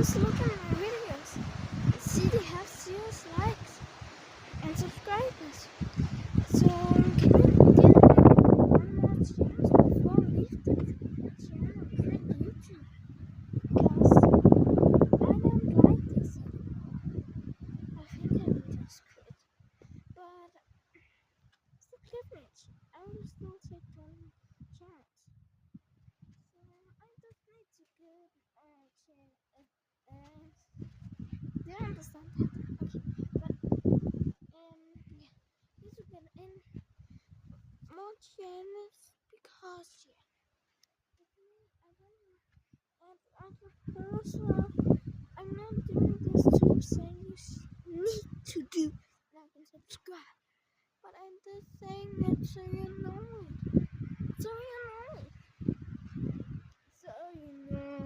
just look at my videos and see they have 0 likes and subscribers. So can you give me one more chance before I leave the channel and quit YouTube? Because I don't like this anymore. I think I will just quit. But it's a privilege. I will still take one chance. So I just need to give do you understand that? Okay, but yeah, need to get in more channels because with me I don't know. And also I'm not doing this to say you need to do like and subscribe, but I'm just saying it so you know it. So you know it. So you know.